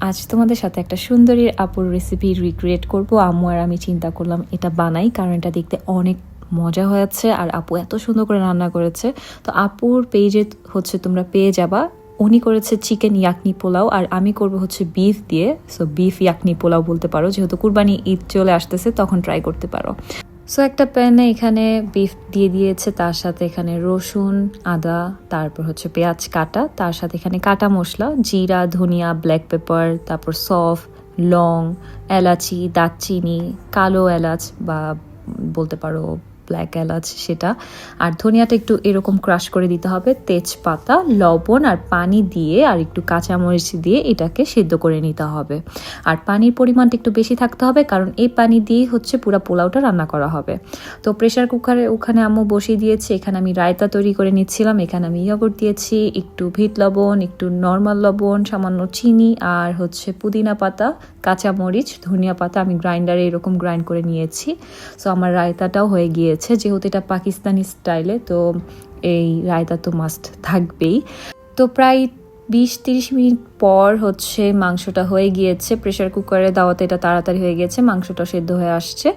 আজ তোমাদের সাথে একটা সুন্দরী আপুর রেসিপি রিক্রিয়েট করব। আম্মু আর আমি চিন্তা করলাম এটা বানাই, কারণ এটা দেখতে অনেক মজা হয়েছে আর আপু এত সুন্দর করে রান্না করেছে। তো আপুর পেজে হচ্ছে তোমরা পেয়ে যাবা। উনি করেছে চিকেন ইয়াকনি পোলাও আর আমি করব হচ্ছে বিফ দিয়ে। সো বিফ ইয়াকনি পোলাও বলতে পারো, যেহেতু কুরবানি ঈদ চলে আসতেছে তখন ট্রাই করতে পারো। সো একটা প্যানে এখানে বিফ দিয়ে দিয়েছে, তার সাথে এখানে রসুন, আদা, তারপর হচ্ছে পেঁয়াজ কাটা, তার সাথে এখানে কাটা মশলা, জিরা, ধনিয়া, ব্ল্যাক পেপার, তারপর সফ, লং, এলাচি, দারচিনি, কালো এলাচ বা বলতে পারো ব্ল্যাক এলাচ সেটা, আর ধনিয়াটা একটু এরকম ক্রাশ করে দিতে হবে, তেজপাতা, লবণ আর পানি দিয়ে আর একটু কাঁচামরিচ দিয়ে এটাকে সিদ্ধ করে নিতে হবে। আর পানির পরিমাণটা একটু বেশি থাকতে হবে, কারণ এই পানি দিয়ে হচ্ছে পুরো পোলাওটা রান্না করা হবে। তো প্রেশার কুকারে ওখানে আম্মু বসিয়ে দিয়েছে। এখানে আমি রায়তা তৈরি করে নিচ্ছিলাম। এখানে আমি ইয়গর্ট দিয়েছি, একটু ভিট লবণ, একটু নর্মাল লবণ, সামান্য চিনি আর হচ্ছে পুদিনা পাতা, কাঁচামরিচ, ধনিয়া পাতা আমি গ্রাইন্ডারে এরকম গ্রাইন্ড করে নিয়েছি। সো আমার রায়তাটাও হয়ে গিয়েছে। যেহেতু এটা পাকিস্তানি স্টাইলে, তো এই রায়তা তো মাস্ট থাকবেই। তো প্রায় 20-30 মিনিট পর হচ্ছে মাংসটা হয়ে গিয়েছে। প্রেশার কুকারে দাওয়াতে এটা তাড়াতাড়ি হয়ে গেছে, মাংসটা সেদ্ধ হয়ে আসছে।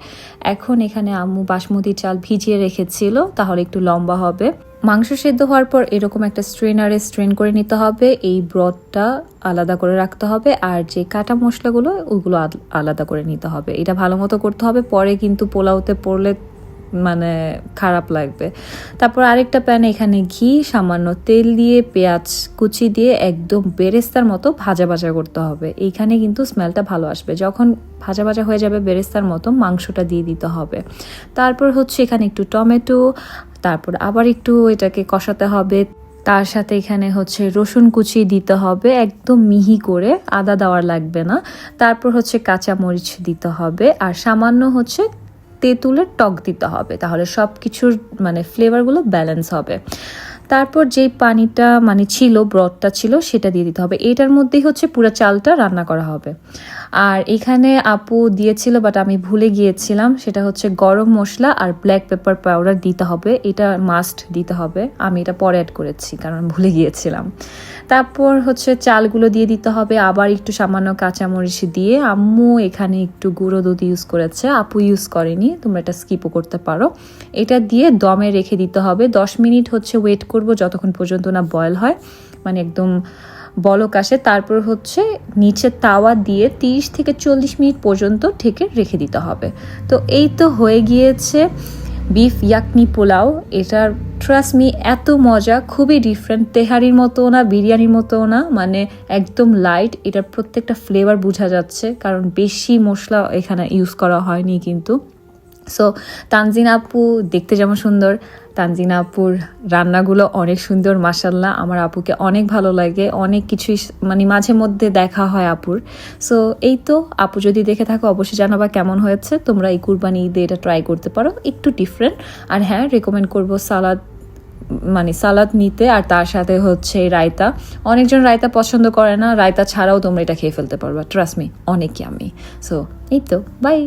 এখন এখানে আম্মু বাসমতি চাল ভিজিয়ে রেখেছিল, তাহলে একটু লম্বা হবে। মাংস সেদ্ধ হওয়ার পর এরকম একটা স্ট্রেনারে স্ট্রেন করে নিতে হবে। এই ব্রথটা আলাদা করে রাখতে হবে, আর যে কাটা মশলাগুলো ওইগুলো আলাদা করে নিতে হবে। এটা ভালো মতো করতে হবে, পরে কিন্তু পোলাওতে পড়লে মানে খারাপ লাগবে। তারপর আরেকটা প্যানে এখানে ঘি, সামান্য তেল দিয়ে পেঁয়াজ কুচি দিয়ে একদম বেরেস্তার মতো ভাজা ভাজা করতে হবে। এইখানে কিন্তু স্মেলটা ভালো আসবে। যখন ভাজা ভাজা হয়ে যাবে বেরেস্তার মতো, মাংসটা দিয়ে দিতে হবে। তারপর হচ্ছে এখানে একটু টমেটো, তারপর আবার একটু এটাকে কষাতে হবে। তার সাথে এখানে হচ্ছে রসুন কুচি দিতে হবে একদম মিহি করে, আদা দেওয়ার লাগবে না। তারপর হচ্ছে কাঁচা মরিচ দিতে হবে, আর সামান্য হচ্ছে তেঁতুলের টক দিতে হবে, তাহলে সব কিছুর মানে ফ্লেভারগুলো ব্যালেন্স হবে। তারপর যেই পানিটা মানে ছিল, ব্রথটা ছিল, সেটা দিয়ে দিতে হবে। এটার মধ্যেই হচ্ছে পুরো চালটা রান্না করা হবে। আর এখানে আপু দিয়েছিল বাট আমি ভুলে গিয়েছিলাম, সেটা হচ্ছে গরম মশলা আর ব্ল্যাক পেপার পাউডার দিতে হবে। এটা মাস্ট দিতে হবে, আমি এটা পরে অ্যাড করেছি কারণ ভুলে গিয়েছিলাম। তারপর হচ্ছে চালগুলো দিয়ে দিতে হবে, আবার একটু সামান্য কাঁচামরিচ দিয়ে। আম্মু এখানে একটু গুঁড়ো দুধ ইউজ করেছে, আপু ইউজ করেনি, তোমরা এটা স্কিপও করতে পারো। এটা দিয়ে দমে রেখে দিতে হবে 10 মিনিট হচ্ছে ওয়েট করব, যতক্ষণ পর্যন্ত না বয়েল হয়, মানে একদম বলক আসে। তারপর হচ্ছে নিচে তাওয়া দিয়ে 30 থেকে 40 মিনিট পর্যন্ত ঢেকে রেখে দিতে হবে। তো এই তো হয়ে গিয়েছে বিফ ইয়াকনি পোলাও। এটার ট্রাস্ট মি এত মজা, খুবই ডিফারেন্ট, তেহারির মতো না, বিরিয়ানির মতো না, মানে একদম লাইট। এটার প্রত্যেকটা ফ্লেভার বোঝা যাচ্ছে, কারণ বেশি মশলা এখানে ইউজ করা হয়নি কিন্তু। সো তানজিনা আপু দেখতে যেমন সুন্দর, তানজিনা আপুর রান্নাগুলো অনেক সুন্দর, মাশাল্লাহ। আমার আপুকে অনেক ভালো লাগে, অনেক কিছুই মানে মাঝে মধ্যে দেখা হয় আপুর। সো এই তো, আপু যদি দেখে থাকো অবশ্যই জানাবা কেমন হয়েছে। তোমরা এই কুরবানি ঈদে এটা ট্রাই করতে পারো, একটু ডিফারেন্ট। আর হ্যাঁ, রেকমেন্ড করবো সালাদ, মানে সালাদ নিতে, আর তার সাথে হচ্ছে রায়তা। অনেকজন রায়তা পছন্দ করে না, রায়তা ছাড়াও তোমরা এটা খেয়ে ফেলতে পারবা, ট্রাস্ট মি, অনেক ইয়াম্মি। সো এই তো, বাই।